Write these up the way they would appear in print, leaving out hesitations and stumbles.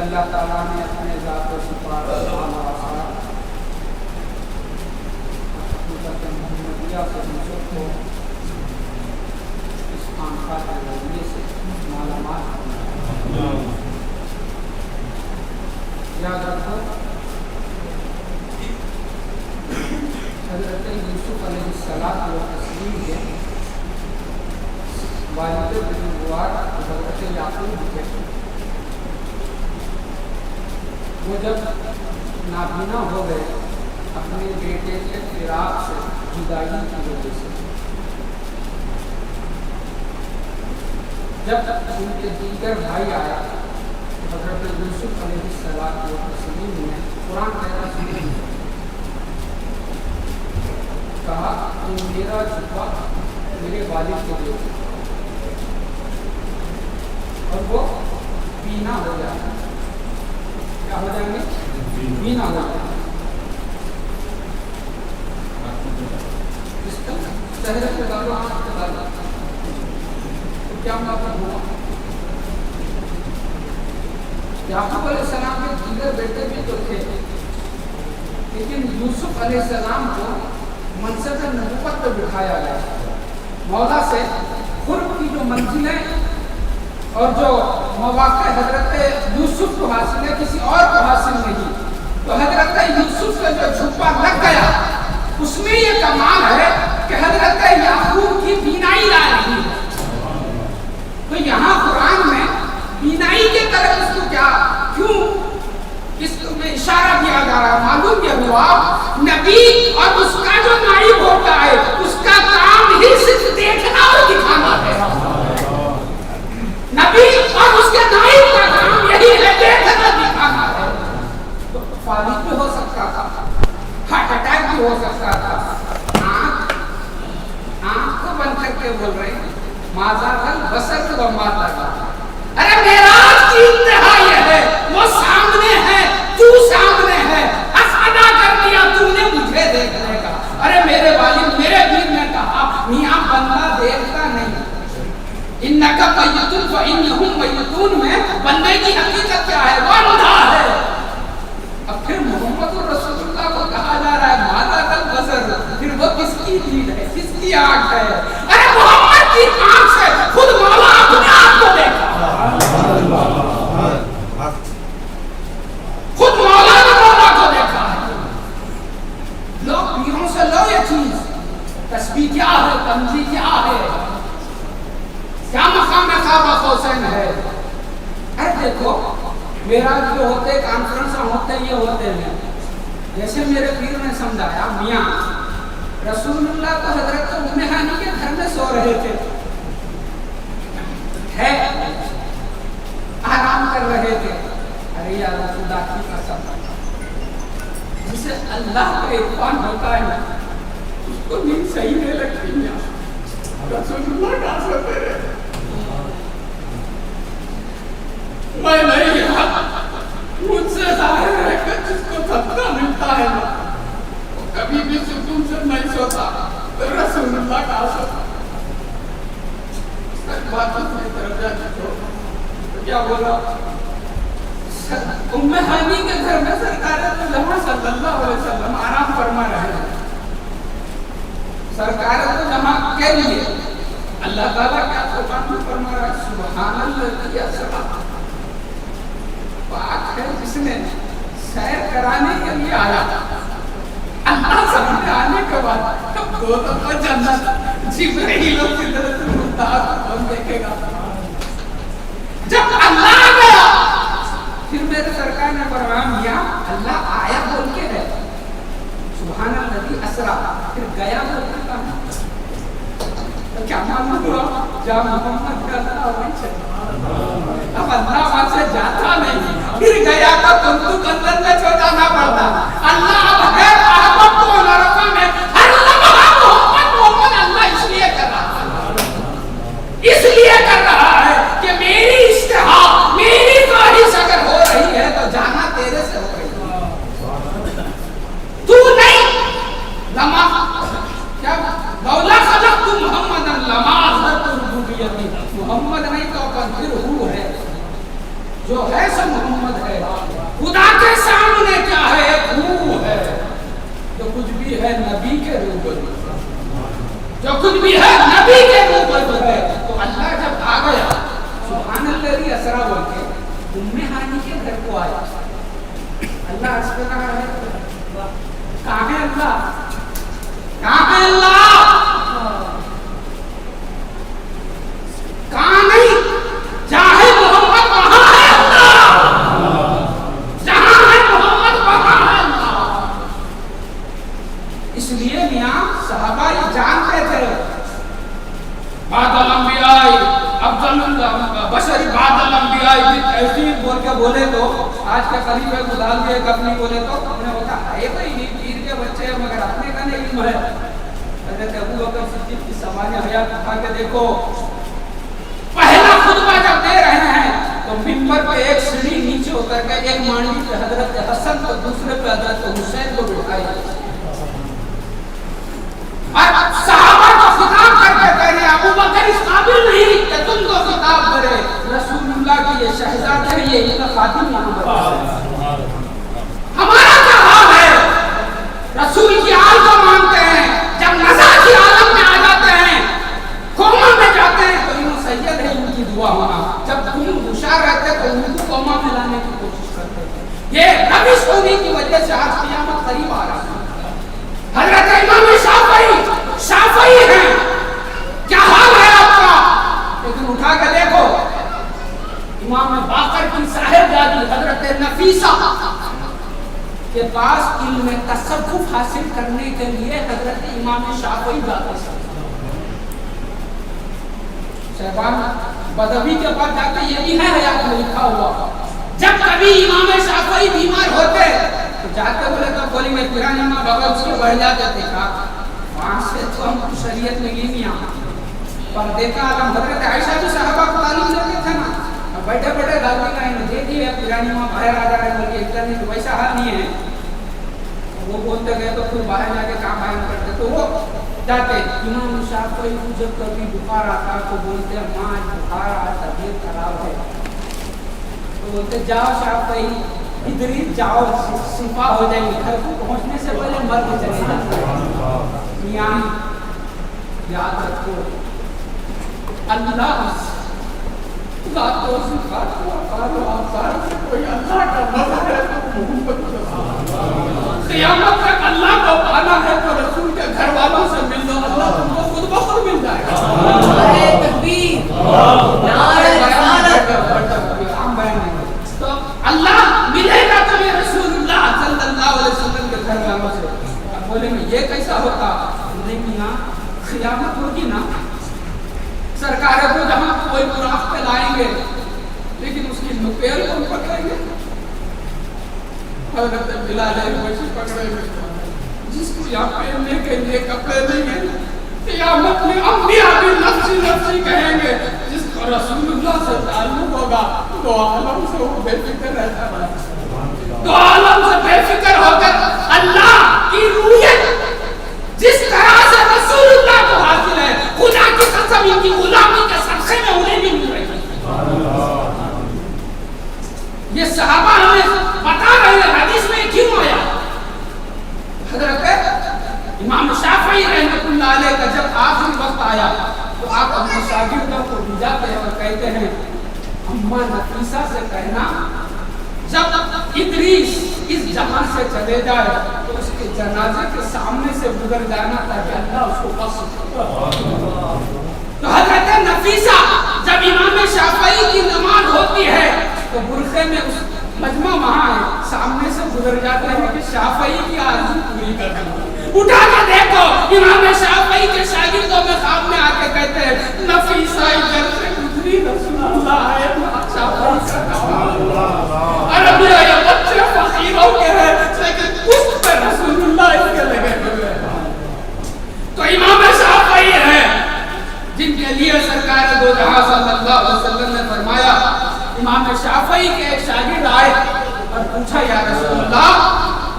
اللہ تعالیٰ نے اپنے ذات و صفات محمدیہ سے ہم سب کو اس خانقاہ کے ذریعے سے مالا مال کرنا. یاد رکھو حضرت یوسف علیہ السلام و تسلیم کے والد بزرگوار حضرت یعقوب تھے. وہ جب نابینا ہو گئے اپنے بیٹے کے فراق سے جدائی کی وجہ سے، جب ان کے دیگر بھائی آیا حضرت یوسف علیہ السلام و تسلیم نے قرآن کہنا شروع کہا کہ میرا چھپا میرے والد کو دے اور وہ بینا ہو جائے. کیا ہو جائیں گے؟ بینا ہو جائیں گے. اس کا چہرے پہ ڈالو، آنکھ پہ ڈالو تو کیا مطلب ہوا؟ یعقوب علیہ السلام کے دیگر بیٹے بھی تو تھے، لیکن یوسف علیہ السلام کو منصب نبوت پہ بٹھایا گیا. مولا سے قرب کی جو منزلیں اور جو مواقع حضرت یوسف کو حاصل ہے کسی اور کو حاصل نہیں، تو حضرت یوسف کا جو چھپا لگ گیا اس میں یہ کمال ہے کہ حضرت یعقوب کی بینائی لا رہی ہے. تو یہاں قرآن میں بینائی کے طرف اس کو کیوں اس میں اشارہ کیا جا رہا ہے؟ معلوم یہ ہوا نبی اور اس کا جو نائب ہوتا ہے اس کا کام ہی صرف دیکھنا اور دکھانا ہے. نبی اور اس کے نائب کا کام یہی ہے، دیکھنا دکھانا ہے. تو فالج بھی ہو سکتا تھا، ہارٹ اٹیک بھی ہو سکتا تھا. آنکھ کو بند کر کے بول رہے ہیں مازال بسر و ماتا. ارے معراج کی انتہا یہ ہے، وہ سامنے ہے، تو سامنے ہے. ادا کر دیا تو نے مجھے دیکھنے کا. ارے میرے والد میرے پیر نے کہا میاں بندہ دیکھتا نہیں، انکا میتون فانہم میتون میں بندے کی حقیقت کیا ہے؟ وہ اندھا ہے. اب پھر محمد رسول اللہ کو کہا جا رہا ہے ماذا البصر، پھر وہ کس کی دید ہے، کس کی آنکھ ہے؟ ارے محمد کی آنکھ سے خود مولا اپنے آپ کو دیکھا. خود مولا نے مولا کو دیکھا ہے. لو پیروں سے لو یہ چیز، تسبیح کیا ہے، تنزیح کیا ہے، کیا مقام خواب حسین ہے. ارے دیکھو میرا جو ہوتے کانفرنس ہوتے یہ ہوتے ہیں، جیسے میرے پیر نے سمجھایا میاں رسول اللہ تو حضرت ام ہانی کے گھر میں سو رہے تھے، ہے آرام کر رہے تھے. ارے یا رسول اللہ کی قسم، جسے اللہ کا عرفان ہوتا ہے نا اس کو نیند صحیح نہیں لگتی. رسول اللہ کہاں سوتے رہے؟ میں نہیں مجھ سے ظاہر ہے کہ جس کو صدقہ ملتا ہے نا وہ کبھی بھی سکون سے نہیں سوتا. رسول اللہ کہاں سوتا؟ بات اپنی طرف جاتی تو کیا بولا؟ ام ہانی کے گھر میں سرکار صلی سیر کرانے کے لیے آیا. اللہ سامنے آنے کے بعد دو دفعہ جنت جبرائیل و سدرۃ المنتہا کو کون دیکھے گا؟ جب اللہ آ گیا پھر میرے سرکار نے فرمایا میاں اللہ آیا بول کے ہے سبحان الذی اسرا، پھر گیا بول کے کہا تو کیا معلوم ہوا جا محمد کا اللہ وہیں چلا. اب اللہ وہاں سے جاتا نہیں، پھر گیا تو تندوق اندر میں چھوڑانا پڑتا. اللہ اب ہے احمد کو نرفا میں ہر لمحہ محمد محمد اللہ اس لیے کر رہا ہے، اس لیے کر رہا ہے کہ میری اشتہا میری خواہش اگر ہو رہی ہے تو جانا تیرے سے ہو رہی ہے، تو نہیں. لما کیا مولا خلق تو محمد لما حضرت ربوبیتی، محمد نہیں تو اپن پھر ہو ہے جو ہے سب محمد ہے. خدا کے سامنے کیا ہے؟ ہو ہے جو کچھ بھی ہے نبی کے روبرو، جو کچھ بھی ہے نبی کے روبرو ہے. تو اللہ جب آ گیا سبحان الذی اسرا بول کے ام ہانی کے گھر کو آیا. اللہ عرض کر رہا ہے کہاں ہے اللہ؟ کہاں ہے اللہ؟ کہاں نہیں، جہاں ہے محمد وہاں ہے اللہ، جہاں ہے محمد وہاں ہے اللہ. اس لیے میاں صحابہ یہ جانتے تھے بعد الانبیاء افضل بشر بعد الانبیاء کی تحقیق بول کے بولے تو آج کے قریب ہے گزار بھی ایک اپنی بولے تو انہیں ہوتا ہے کوئی نہیں پیر کے بچے مگر اپنے کا نہیں علم ہے. حضرت ابو بکر صدیق کی سوانح حیات اٹھا کے دیکھو، پہلا خطبہ جب دے رہے ہیں تو منبر پہ ایک سیڑھی نیچے اتر کے ایک مانڈی پہ حضرت حسن تو دوسرے پہ حضرت حسین کو بٹھائی اور صحابہ کو خطاب کر کے کہہ رہے ابو بکر اس قابل نہیں کہ تم کو خطاب کرے، رسول اللہ کی یہ شہزادے ہیں، یہ ان کا خادم محمد. ہمارا کیا حال ہے؟ رسول کی آل کو مانتے ہیں، جب نزا کی عالم میں آ جاتے ہیں قوما میں جاتے ہیں تو انہوں سید ہے ان کی دعا ہونا، جب تم ہوشیار رہتے تو ان کو قوما میں لانے کی کوشش کرتے ہیں. یہ روش ہونے کی وجہ سے آج قیامت قریب آ رہا ہے. حضرت امام شافعی ہیں، کیا حال ہے آپ کا؟ لیکن اٹھا کے دیکھو امام باقر کی صاحبزادی حضرت نفیسہ کے پاس علم تصوف حاصل کرنے کے لیے حضرت امام شافعی جاتے ہیں. شہبان بدوی کے پاس جاتے یہی ہے حیات میں لکھا ہوا، جب کبھی امام شافعی بیمار ہوتے تو جاتے بولے تو بولی میں پیرانی ماں بغل اس کے بڑھ جاتے تھے. کہا وہاں سے تو ہم شریعت میں گئی نہیں آئے پر دیکھا عالم. حضرت عائشہ بھی صحابہ کو تعلیم دیتے تھے نا، بیٹھے بیٹھے غلطی کا انہیں دے دی ہے پیرانی ماں باہر آ جا رہے بلکہ اتنا نہیں تو ویسا حال نہیں ہے. وہ بولتے گئے تو پھر باہر جا کے کام بیان کرتے تو وہ جاتے. امام شافعی کو جب کبھی بخار آتا تو بولتے ماں بخار آ طبیعت خراب ہے تو بولتے جاؤ شافعی ادریس جاؤ شفا ہو جائے گی. گھر کو پہنچنے سے پہلے مر کے چلے جاتے. میاں یاد رکھو اللہ ذاتو صفات و افعال و آثار سے کوئی اللہ کا مذہب ہے تو محمد قیامت تک اللہ کو پانا ہے تو رسول کے گھر والوں سے مل دو، اللہ تم کو خود بخود مل جائے گا. نعرہ تکبیر، نعرہ رسالت. تو اللہ ملے گا تمہیں رسول اللہ صلی اللہ علیہ وسلم کے گھر والوں سے. اب بولے میں یہ کیسا ہوتا؟ نہیں نا قیامت ہوگی نا سرکار کو جہاں کوئی براق پہ لائیں گے لیکن اس کی نپیر کو پکڑیں گے. حضرت بلال حبشی پکڑے گے جس کو یہاں پہننے کے لیے کپڑے نہیں ہیں. قیامت میں انبیاء بھی نفسی نفسی کہیں گے. جس کو رسول اللہ سے تعلق ہوگا تو عالم سے وہ بے فکر رہتا ہے، تو عالم سے بے فکر ہو کر اللہ کی رویت جس طرح سے رسول اللہ کو حاصل ہے خدا کی قسم ان کی غلامی کے صدقے میں انہیں بھی مل رہی ہے. یہ صحابہ ہمیں بتا رہے ہیں حدیث میں کیوں آیا. حضرت امام شافعی رحمۃ اللہ علیہ کا جب آخری وقت آیا تو آپ اپنے شاگردوں کو بھیجاتے ہیں اور کہتے ہیں اماں نفیسہ سے کہنا جب ادریس اس جہاں سے چلے جائے تو اس کے جنازے کے سامنے سے گزر جانا تاکہ اللہ اس کو بخش. تو حضرت نفیسہ جب امام شافعی کی نماز ہوتی ہے تو برقعے میں اس مجمع وہاں ہے سامنے سے گزر جاتے ہیں کہ شافعی کی آرزو پوری کر دیں. اٹھا کے دیکھو امام شافعی کے شاگردوں میں خواب میں آ کے کہتے ہیں نفیسہ ادھر سے گزری رسول اللہ ہے عربیہ یا بچے فقیروں کے ہیں لیکن اس پہ رسول اللہ اس کے لگے ہوئے ہیں. تو امام شافعی ہے جن کے لیے سرکار دو جہاں صلی اللہ علیہ وسلم نے فرمایا. امام شافعی کے ایک شاگرد آئے اور پوچھا یا رسول اللہ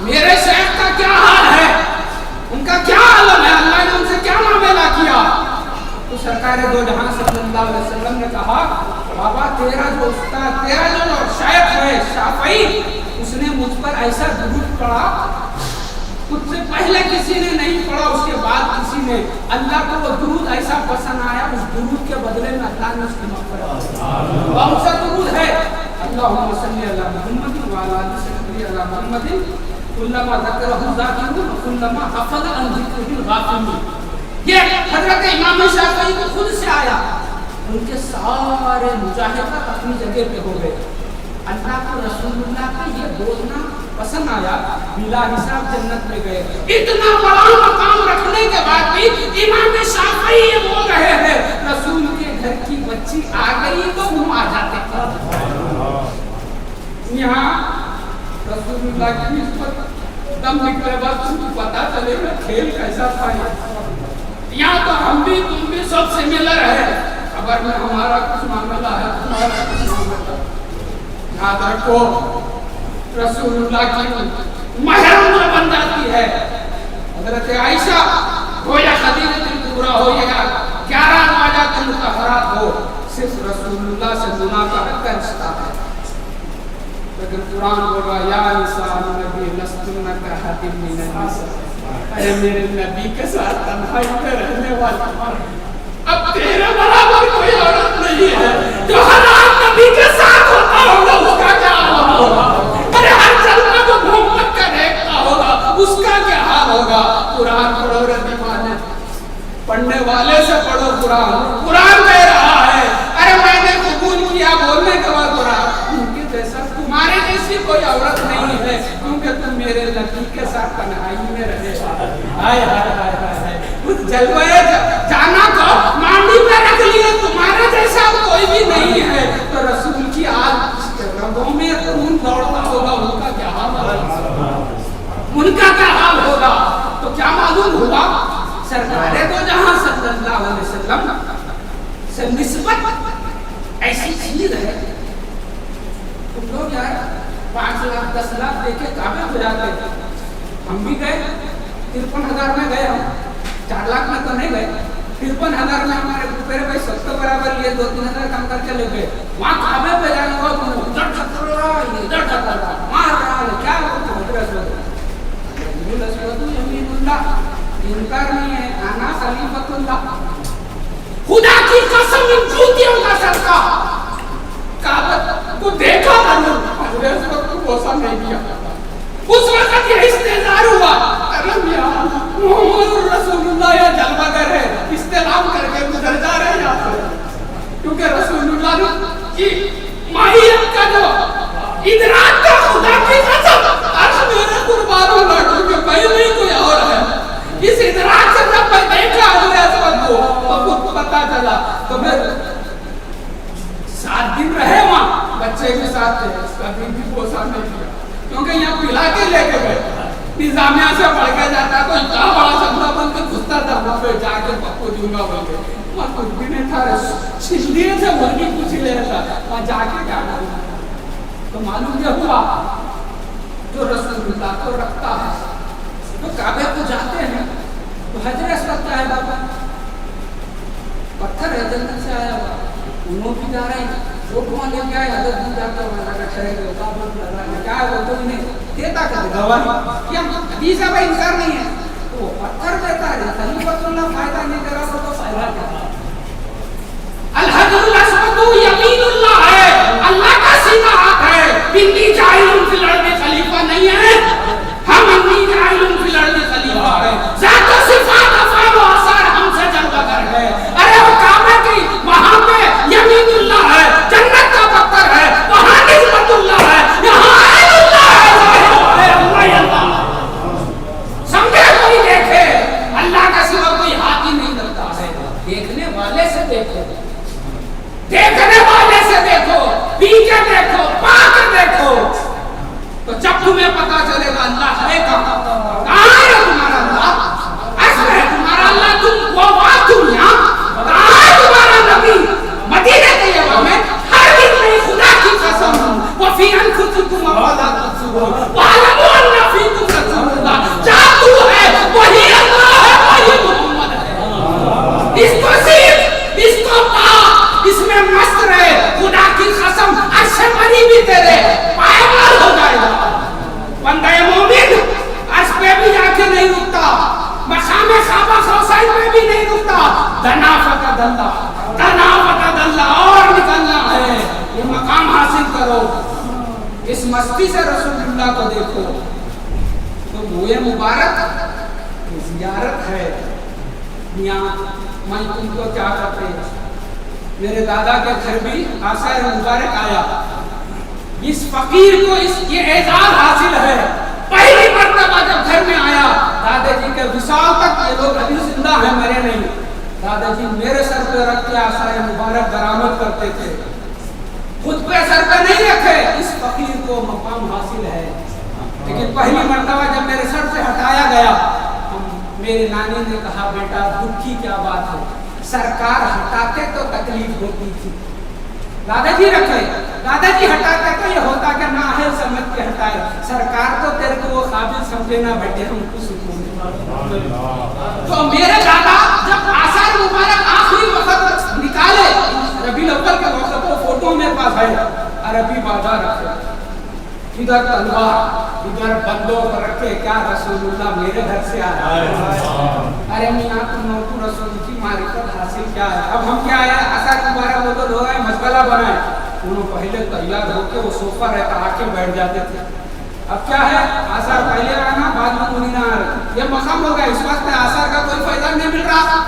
میرے شیخ کا کیا حال ہے, ان کا کیا عالم ہے, اللہ نے ان سے کیا معاملہ کیا؟ تو سرکار دو جہاں صلی اللہ علیہ وسلم نے کہا بابا تیرا جو استاد تیرا جو شیخ ہے شافعی اس نے مجھ پر ایسا درود پڑھا خود سے پہلے کسی نے نہیں پڑھا اس کے بعد کسی نے, اللہ کو وہ درود ایسا پسند آیا اس درود کے بدلے میں اللہ نے اس کی مغفرت کی. کون سا درود ہے؟ اللہم صلی علی محمد وعلی آل محمد کلما ذکرہ الذاکرون وکلما غفل عن ذکرہ الغافلون. یہ حضرت امام شافعی کو خود سے آیا, ان کے سارے مجاہدات اپنی جگہ پہ ہو گئے. اللہ کو رسول اللہ کا یہ بولنا پسند آیا, بلا حساب جنت میں گئے. اتنا بڑا مقام رکھنے کے بعد بھی امام شافعی یہ بول رہے ہیں رسول کے گھر کی بچی آ گئی تو ہم آ جاتے ہیں. یہاں رسول اللہ کی نسبت دم نکلے بعد تم کو پتا چلے گا کھیل کیسا تھا. یہاں تو ہم بھی تم بھی سب سے ملر ہے, خبر میں ہمارا کچھ معاملہ ہے تمہارا کچھ معاملہ. یاد رکھو رسول اللہ کی محرم جو بن جاتی ہے حضرت عائشہ ہو یا خدیجہ الکبریٰ ہو یا 11 ازواج مطہرات ہو, صرف رسول اللہ سے منافقت کا رشتہ ہے. لیکن قرآن بول رہا یا نساء النبی لستن کاحد من النساء, اے میرے نبی کے ساتھ تنہائی میں رہنے والی اب تیرے برابر کوئی عورت نہیں ہے جو ہر آن نبی کے ساتھ ہوتا ہوگا اس کا کیا حال ہوگا. ارے ہر چلنا جو محمد کا دیکھتا ہوگا اس کا کیا حال ہوگا. قرآن پڑھو رہنے والے پڑھنے والے سے پڑھو. قرآن کہہ رہا ہے ارے میں نے قبول کیا بولنے کے بعد قرآن ان کے جیسا تمہارے جیسی کوئی عورت نہیں ہے کیونکہ تم میرے نبی کے ساتھ تنہائی میں رہے. ہائے ہائے ہائے ہائے اس جلوے جانا کو مانڈی پہ رکھ لیے تمہارے جیسا کوئی بھی نہیں ہے. تو رسول کی آج رگوں میں خون دوڑتا ہوگا ان کا کیا حال ہوگا, ان کا کیا حال ہوگا. تو کیا معلوم ہوا سرکار دو جہاں صلی اللہ علیہ وسلم سے نسبت ایسی چیز ہے. تم لوگ یار 5 لاکھ 10 لاکھ دے کے کعبے کو جاتے ہیں, ہم بھی گئے 53,000 میں گئے, ہم 4 لاکھ میں تو نہیں گئے. 53,000 میں ہمارے پیرے بھائی سب تو برابر لیے 2-3 ہزار کم کر کے لے گئے. وہاں کعبے پہ جانے کو ادھر ٹھکر رہا ادھر ٹھکر رہا مار رہا ہے کیا ہوتا یمین اللہ انکار نہیں ہے انا خلیفۃ اللہ. خدا کی قسم ان جوتیوں کا صدقہ کعبہ کو دیکھا ضرور حضرت اس وقت کو بوسا نہیں دیا. اس وقت یہ استعزار ہوا کرم یا محمد رسول اللہ یا جلوہ گر ہے استعلام کر کے گزر جا رہے ہیں یہاں پر, کیونکہ رسول اللہ کی ماہیت کا جو ادراک کا خدا کی قسم عرش میرے قربان ہوگا کیونکہ میں نہیں کوئی اور ہے. اس ادراک سے جب میں دیکھا حضرت اس وقت کو تو خود پتا چلا. تو میں 7 دن رہے وہاں بچے کے ساتھ تھے, کبھی بھی بوسا نہیں دیا کیونکہ یہاں پلا کے لے کے گئے. نظامیہ سے پڑھ کے جاتا تو اتنا بڑا سبلا بن کے گھستا تھا وہاں پہ جا کے پکو دوں گا بول کے. وہاں کچھ بھی نہیں تھا, چھللیے سے مرغی کچھ لے تھا وہاں جا کے کیا کرنا. تو معلوم یہ ہوا جو رسول اللہ کو رکھتا ہے تو کعبے کو جاتے ہیں تو حجر اسود کیا ہے بابا پتھر ہے جنت سے آیا ہوا, انہوں بھی جا رہے ہیں فوٹوان لے کے آئے حضرت بھی جاتا ہوا لگا ٹھہرے گئے کعبہ لگا کیا ہے وہ تو انہیں دیتا کر گواہی کیا حدیث ہے بھائی انکار نہیں ہے. تو پتھر دیتا ہے خلیفۃ اللہ فائدہ نہیں دے رہا تو فائدہ کیا ہے. الحجر الاسود یمین اللہ ہے, اللہ کا سیدھا ہاتھ ہے. بندی جاہل فی الارض خلیفہ نہیں ہے. اللہ کو دیکھو. تو موئے مبارک زیارت ہے. یہاں میں تم کو کیا کرتے ہیں, میرے دادا کے گھر بھی آثار مبارک آیا. اس فقیر کو یہ اعزاز حاصل ہے, پہلی مرتبہ جب گھر میں آیا, دادا جی کے وصال تک یہ لوگ ابھی زندہ ہیں, مرے نہیں. دادا جی میرے سر پہ رکھ کے آثار مبارک برآمد کرتے تھے, خود پہ سر پہ نہیں رکھے. اس فقیر کو مقام حاصل ہے. لیکن پہلی مرتبہ جب میرے سر سے ہٹایا گیا, میرے نانی نے کہا بیٹا دکھ کی کیا بات ہے, سرکار ہٹاتے تو تکلیف ہوتی تھی. دادا جی رکھے, دادا جی ہٹاتے تو یہ ہوتا کہ نااہل سمجھ کے ہٹائے, سرکار تو تیرے کو وہ قابل سمجھے نہ بیٹے ہم کو سکون. تو میرے دادا جب آثار مبارک آخری وقت نکالے, ربیع الاول کے وقت وہ فوٹو میرے پاس ہے, عربی بازار رکھے, ادھر تلوار ادھر بندوق رکھے, کیا رسول اللہ میرے گھر سے آ رہا ہے. ارے میاں تم نے تو رسول کی معرفت حاصل کیا ہے. اب ہم کیا ہے, آثار مبارک وہ تو لوگ ہیں مشغلہ بنائے, انہوں پہلے تیار ہو کے وہ صوفہ رہتا آ کے بیٹھ جاتے تھے. اب کیا ہے, آثار پہلے آنا بعد میں منی نہ آ رہے, یہ مقام ہو گیا. اس وقت آثار کا کوئی فائدہ نہیں مل رہا.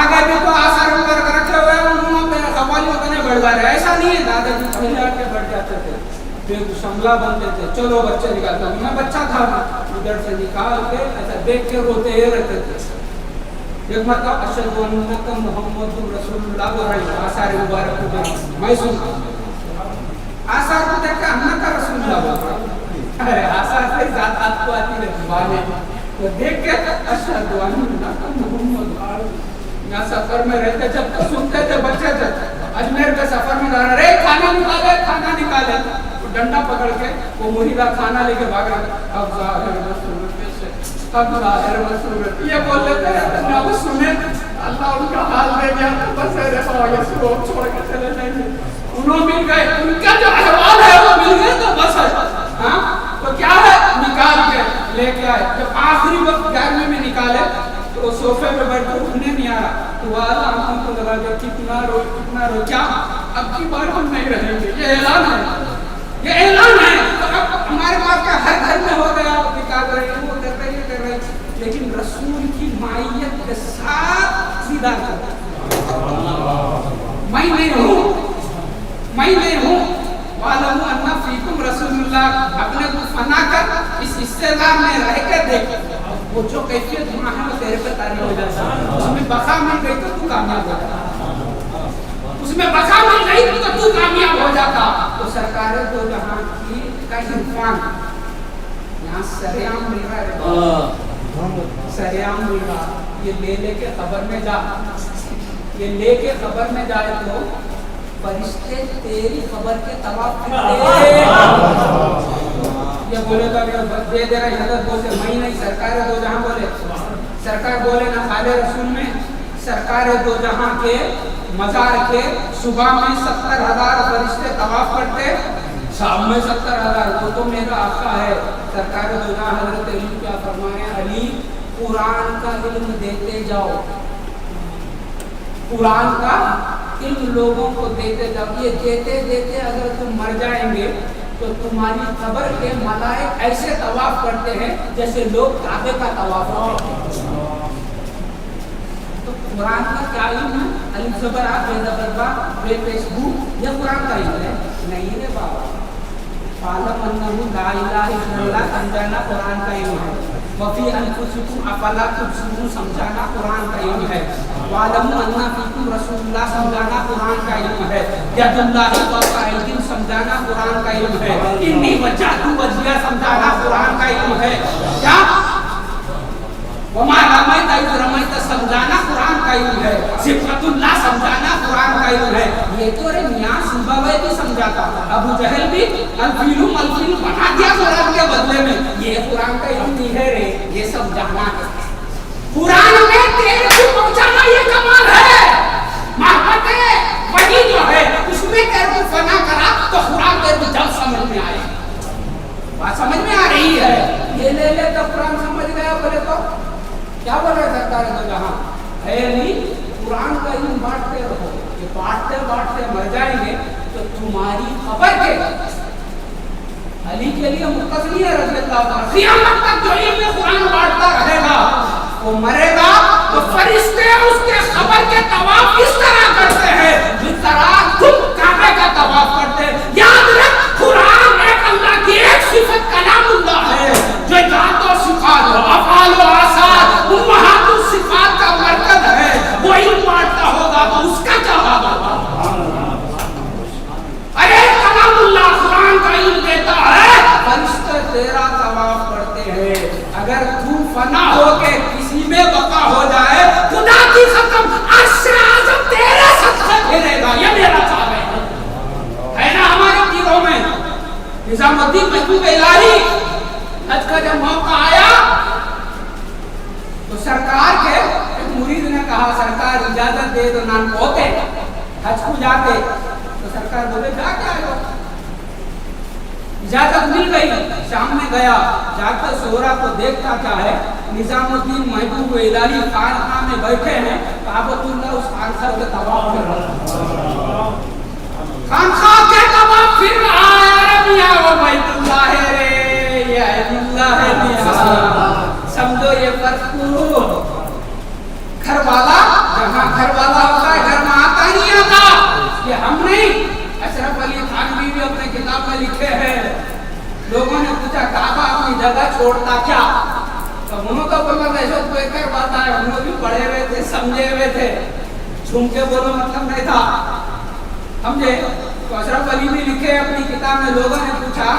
آگے بھی تو آثار مبارک رکھے ہوئے ہیں, انہوں نے قوالی ہوتے بیٹھ جا رہے. ایسا نہیں ہے, دادا جی پہلے آ کے بیٹھ جاتے تھے, پھر شملہ بنتے تھے, چلو بچے نکالتا ہوں. میں بچہ تھا, ادھر سے نکال کے ایسا دیکھ کے روتے ہی رہتے تھے. ایک مرتبہ اشہد ان محمد رسول اللہ بول رہی, آثار مبارک کو دیکھ میں سنتا آثار کو دیکھ کے ہم کا رسول اللہ بول رہا. ارے آثار سے ذات آپ کو آتی رہتی بانے, تو دیکھ کے اشہد ان محمد. یہاں سفر میں رہتے جب تو سنتے تھے, بچے تھے, اجمیر کے سفر میں جا رہے, کھانا نکالے کھانا نکالے, ڈنڈا پکڑ کے وہ مریدہ کھانا لے کے بھاگ رہا. اب ظاہر مسئولت سے اب ظاہر مسئولت یہ بول لیتے ہیں, اب سنیں اللہ ان کا حال دے گیا تو بس ہے رہا, چھوڑ کے چلے جائیں گے. انہوں مل گئے, ان کا جو احوال ہے وہ مل گئے تو بس ہے. ہاں تو کیا ہے, نکال کے لے کے آئے. جب آخری وقت 11ویں میں نکالے تو صوفے پہ بیٹھ کر انہیں نہیں آ رہا, تو آدھا آنکھوں کو لگا کے کتنا رو کیا اب کی بار ہم نہیں رہیں گے. یہ اعلان ہے, یہ اعلان ہے. تو اب ہمارے پاس کا ہر گھر میں ہو گیا, نکال رہے ہیں, وہ کر رہے ہیں, کر رہے ہیں, لیکن رسول کی معیت کے ساتھ سیدھا کرتا. میں نہیں ہوں, میں نہیں ہوں. وَعَلَمُوا أَنَّ فِيكُمْ رَسُولُ اللَّهِ, اپنے کو فنا کر اس حصے دار میں رہ کے دیکھ, وہ جو کیفیت وہاں ہے وہ تیرے پہ تاری ہو جاتا. اس میں بقا مل گئی تو کامیاب ہو جاتا, اس میں بقا مل گئی تو کامیاب ہو جاتا. تو سرکار دو جہاں کی کا عرفان یہاں سریعام مل رہا ہے, سریعام مل رہا. یہ لے کے قبر میں جا, یہ لے کے قبر میں جائے تو فرشتے تیری قبر کے طواف کرتے. یہ بولے گا کہ دے دے رہا حضرت بولتے, میں نہیں, سرکار دو جہاں بولے. سرکار بولے نہ خالے رسول میں, سرکار دو جہاں کے مزار کے صبح میں 70,000 فرشتے طواف کرتے, شام میں 70,000. وہ تو میرا آقا ہے. سرکار دو جہاں حضرت علی کیا فرمائے, علی قرآن کا علم دیتے جاؤ, قرآن کا علم لوگوں کو دیتے جاؤ. یہ دیتے دیتے اگر تم مر جائیں گے تو تمہاری قبر کے ملائک ایسے طواف کرتے ہیں جیسے لوگ کعبے کا طواف کرتے ہیں. تو قرآن کا کیا علم ہے, الف زبر آ بے زبر با بے پیش بو, یہ قرآن کا علم ہے نہیں ہے بابا. فَعَلَمْ أَنَّهُ لَا إِلَٰهَ إِلَّا اللَّهُ سمجھانا قرآن کا علم ہے. وَفِي أَنفُسِكُمْ أَفَلَا تُبْصِرُونَ سمجھانا قرآن کا علم ہے. وَعَلَمُوا أَنَّ فِيكُمْ رَسُولَ اللَّهِ سمجھانا قرآن کا علم ہے. يَدُ اللَّهِ فَوْقَ أَيْدِيهِمْ سمجھانا قرآن کا علم ہے. إِنِّي وَجَّهْتُ وَجْهِيَ سمجھانا قرآن کا علم ہے. کیا وَمَا رَمَيْتَ إِذْ رَمَيْتَ سمجھانا قرآن کا علم ہے. صفت اللہ سمجھانا قرآن کا علم ہے. یہ تو میاں سیبویہ بھی سمجھاتا, ابو جہل بھی الفیل ملفیل بنا دیا قرآن کے بدلے میں. یہ قرآن کا علم نہیں ہے رے, یہ سمجھانا ہے. قرآن میں تیرے کو پہنچانا یہ کمال ہے. محبت وہی جو ہے اس میں تیرے کو فنا کرا تو قرآن تیرے کو جب سمجھ میں آئے. بات سمجھ میں آ رہی ہے. یہ لے لے تو قرآن سمجھ گیا بولے تو کیا بول رہے سرکار تو جہاں ہے نہیں, قرآن کا علم بانٹتے رہو. یہ بانٹتے بانٹتے مر جائیں گے تو تمہاری خبر کے علی کے لیے متصل ہے رضی اللہ عنہ. قیامت تک جو علم قرآن بانٹتا رہے گا وہ مرے گا تو فرشتے اس کے قبر کے طواف اس طرح کرتے ہیں جس طرح تم کعبے کا طواف کرتے ہیں. یاد رکھ قرآن ایک اللہ کی ایک صفت کلام اللہ ہے جو ذات و صفات و افعال و آثار امہات الصفات کا مرکز ہے. وہ علم بانٹتا ہوگا تو اس کا کیا ہوگا؟ ارے کلام اللہ قرآن کا علم دیتا ہے فرشتے تیرا طواف کرتے ہیں. اگر تو فنا ہو کے کسی میں بقا ہو جائے خدا کی قسم عرش اعظم تیرے صدقے پھیرے گا. یہ میرا چاہے ہے نا ہمارے دلوں میں. نظام الدین محبوب الہی حج کا جب موقع آیا تو سرکار کے ایک مرید نے کہا سرکار اجازت دے دو نان پوتے حج کو جاتے. تو سرکار بولے جا کے آئے. اجازت مل گئی. شام میں گیا جا کر سورا کو دیکھتا کیا ہے نظام الدین محبوب الہی خانقاہ میں بیٹھے ہیں. کعبۃ اللہ اس خانقاہ کے طواف کر رہا ہے. خانقاہ کے طواف پھر رہا ہے. عربیہ وہ بیت اللہ ہے رے یہ اللہ ہے میاں. سمجھو یہ فرق کو گھر والا جہاں گھر والا ہوتا ہے گھر میں آتا نہیں آتا. یہ ہم نہیں. اشرف علی تھانوی بھی اپنے کتاب میں لکھے ہیں. لوگوں نے پوچھا کعبہ اپنی جگہ چھوڑتا کیا؟ تو انہوں تو بولنا ایسا کوئی کر پاتا ہے. انہوں بھی پڑھے ہوئے تھے سمجھے ہوئے تھے. جھوم کے بولو مطلب نہیں تھا سمجھے. تو اشرف علی بھی لکھے اپنی کتاب میں. لوگوں نے پوچھا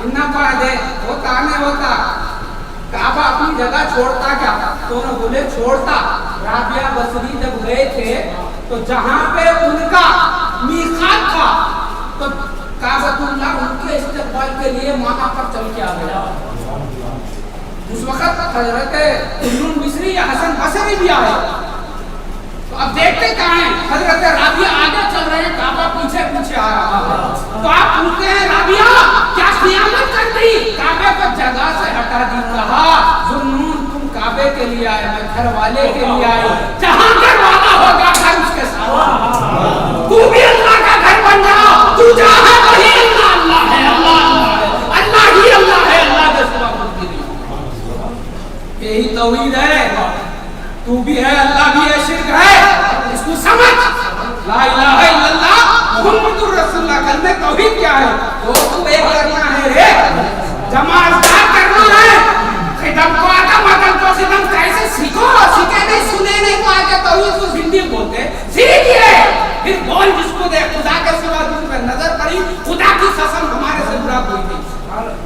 اتنا پڑھ دے ہوتا نہیں ہوتا کعبہ اپنی جگہ چھوڑتا کیا؟ تو انہوں بولے چھوڑتا. رابعہ بصری جب گئے تھے تو جہاں پہ ان کا میقات تھا تو کعبۃ اللہ ان کے استقبال کے لیے وہاں پر چل کے آ گیا. اس وقت حضرت ابن مصری یا حسن بصری بھی آئے. تو اب دیکھتے کہاں ہیں حضرت رابعہ آگے چل رہے ہیں کعبہ پیچھے پیچھے آ رہا ہے. تو آپ پوچھتے ہیں رابعہ کیا خیانت کر دی؟ کعبے کو جگہ سے ہٹا دی. کہا ظنون تم کعبے کے لیے آئے میں گھر والے کے لیے آئے. جہاں گھر والا ہوگا گھر اس کے ساتھ. تو بھی اللہ کا گھر بن جا. تو جہاں وہی اللہ اللہ ہے. اللہ اللہ ہی اللہ ہے. اللہ کے سوا کوئی نہیں. یہی توحید ہے. تو بھی ہے اللہ بھی ہے شرک ہے. اس کو سمجھ. لا الہ الا اللہ محمد رسول اللہ. کلمہ توحید کیا ہے؟ تو ایک کرنا ہے رے جماعتدار کرنا ہے. خدم کو آتا مدن کو خدم کیسے سیکھو. سیکھے نہیں سنے نہیں تو آگے توحید کو زندگی بولتے سیکھئے. پھر بول جس کو دے خدا کے سوا تم پر نظر پڑی خدا کی قسم ہمارے سے برا کوئی نہیں.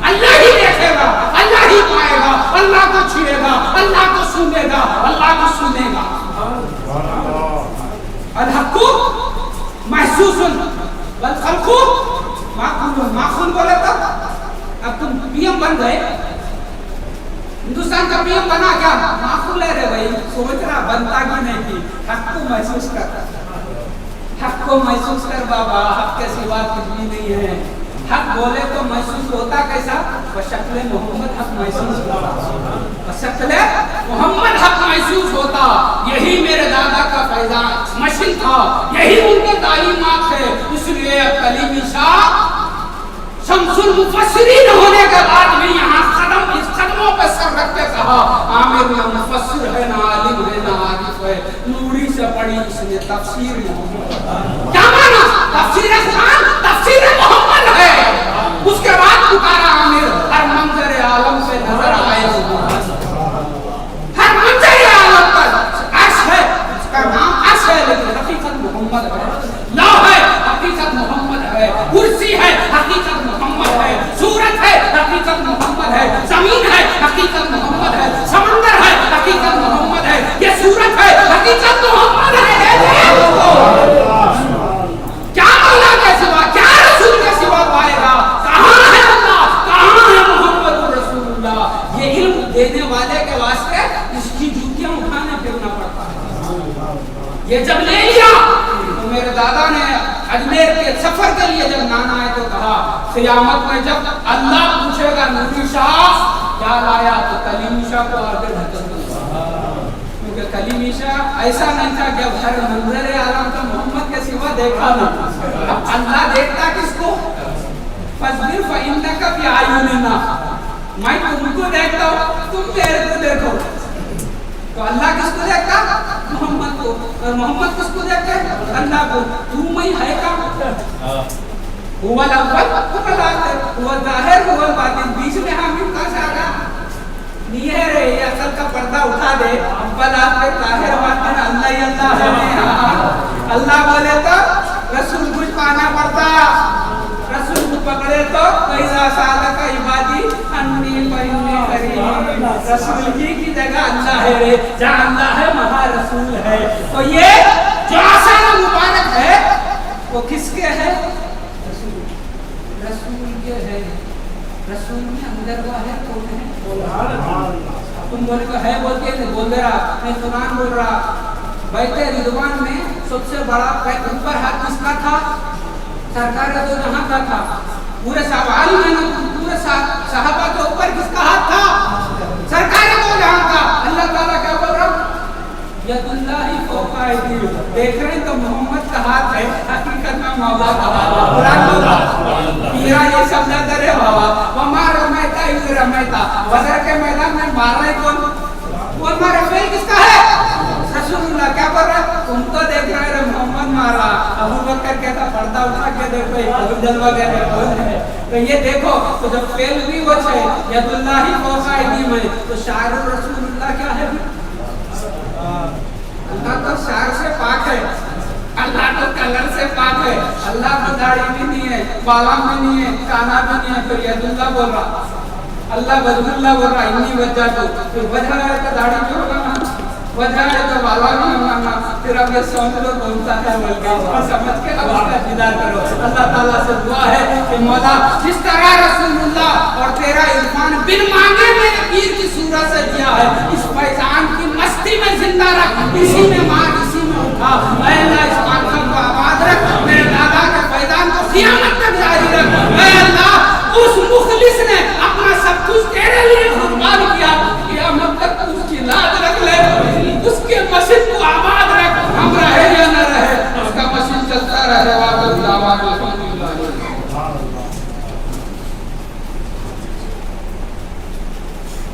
اللہ ہی دیکھے گا اللہ ہی پائے گا. اللہ کو چھوئے گا اللہ کو سنے گا اللہ کو سنے گا. الحق محسوس والخلق معقول. معقول بولے تب اب تم پی ایم بن گئے. ہندوستان کا پی ایم بنا کیا؟ معقول ہے رے بھائی. سوچ رہا بنتا کی نہیں کی. حق کو محسوس کر. حق کو محسوس کر بابا. حق کے سوا کچھ بھی نہیں ہے. حق بولے تو محسوس ہوتا کیسا؟ بشکل محمد حق محسوس ہوتا. بشکل محمد حق محسوس ہوتا. یہی میرے دادا کا فیضان مشن تھا. یہی ان کے تعلیمات ہے. اس لیے کلیمی شاہ شمس المفسرین ہونے کے بعد بھی یہاں قدموں پہ سر رکھ کے کہا عامر نہ مفسر ہے نہ عالم ہے نہ عارف ہے. نوری سے پڑھی اس نے تفسیر محمد. کیا مانا؟ تفسیر قرآن تفسیر محمد ہے. اس کے بعد پکارا عامر ہر منظر عالم سے نظر آئے. ہر منظر عالم پر عرش ہے. اس کا نام عرش ہے لیکن حقیقت محمد ہے. لا ہے حقیقت محمد ہے. کرسی ہے حقیقت محمد ہے. سورت ہے حقیقت محمد ہے. زمین ہے حقیقت محمد ہے. سمندر ہے حقیقت محمد ہے. یہ سورت ہے حقیقت محمد ہے. کیا اللہ کے سوا کیا رسول کے سوا پائے گا؟ کہاں ہے اللہ کہاں ہے محمد رسول اللہ؟ یہ علم دینے والے کے واسطے اس کی جوتیاں اٹھانے پھرنا پڑتا ہے. یہ جب لے لیا تو میرے دادا نے اجمیر کے سفر کے لیے جب نانا آئے تو کہا قیامت میں جب اللہ پوچھے گا نوری شاہ کیا لایا تو کلیمی شاہ کو آگے دھکن دیا. کیونکہ کلیمی شاہ ایسا نہیں تھا کہ اب ہر منظر عالم کا محمد کے سوا دیکھا نہ. اب اللہ دیکھتا کس کو؟ فاصبر فإنك بأعيننا، میں تم کو دیکھتا ہوں تم میرے کو دیکھو. تو اللہ کس کو دیکھتا؟ محمد کو. اور محمد کس کو دیکھتے؟ اللہ کو. تو میں ہے کا هو الاول هو الاخر هو الظاہر هو الباطن، بیچ میں ہم کہاں سے آ گیا؟ نہیں ہے رے، یہ اصل کا پردہ اٹھا دے. اول آخر ظاہر باطن اللہ ہی اللہ ہے. اللہ بولے تو رسول کچھ پانا پڑتا، رسول کو پکڑے تو فَإِذَا سَأَلَكَ عِبَادِي أَنِّي فَإِنِّي قَرِيبٌ. رسول جی کی جگہ اللہ ہے رے، جہاں اللہ ہے وہاں رسول ہے. تو یہ جو آسان مبارک ہے وہ کس کے ہے؟ رسول کے ہے. رسول میں اندر باہر کون ہے؟ تم بولے تو ہے بولتے نہیں بول دے رہا، میں قرآن بول رہا. بیت رضوان میں سب سے بڑا اوپر ہاتھ کس کا تھا؟ سرکار کا تو جہاں کا تھا. پورے صحابہ میں پورے صحابہ کے اوپر کس کا ہاتھ تھا؟ سرکار کو جہاں کا. اللہ تعالیٰ کیا بول رہا؟ ید اللہ فوق ایدیہم. دیکھ رہے ہیں تو محمد کا ہاتھ ہے، حقیقت میں مولا کا ہاتھ. قرآن بول رہا پیرا یہ سب نہ کرے بابا. وما رمیتا اذ رمیتا. بدر کے میدان میں مارا ہے کون؟ کون مارا؟ فیل کس کا ہے؟ رسول اللہ. کیا بول رہا؟ تم تو دیکھ رہے ہیں محمد مارا. ابو بکر کہتا پردہ اٹھا کے دیکھو یہ جلوہ گر کون ہے. تو یہ دیکھو تو جب فیل بھی وہ ہے ید اللہ فوق ایدیہم تو شعر رسول اللہ کیا ہے؟ اللہ تو شعر سے پاک ہے، اللہ تو کلر سے پاک ہے. اللہ کو داڑھی بھی نہیں ہے، بالا بھی نہیں ہے، کانا بھی نہیں ہے. پھر ید اللہ بول رہا، اللہ وجہ اللہ بول رہا انی وجہ تو. پھر وجہ ہے تو داڑھی بھی ہوگا نا، وجہ ہے تو بالا بھی ہوگا نا. پھر اب یہ سمجھ لو کونسا ہے بول کے سمجھ کے اب اس کا دیدار کرو. اللہ تعالیٰ سے دعا ہے کہ مولا جس طرح رسول اللہ اور تیرا عرفان بن مانگے میں نے پیر کی صورت سے دیا ہے، اس فیضان کی مستی میں زندہ رکھ، اسی میں مار اسی میں اٹھا. اے اللہ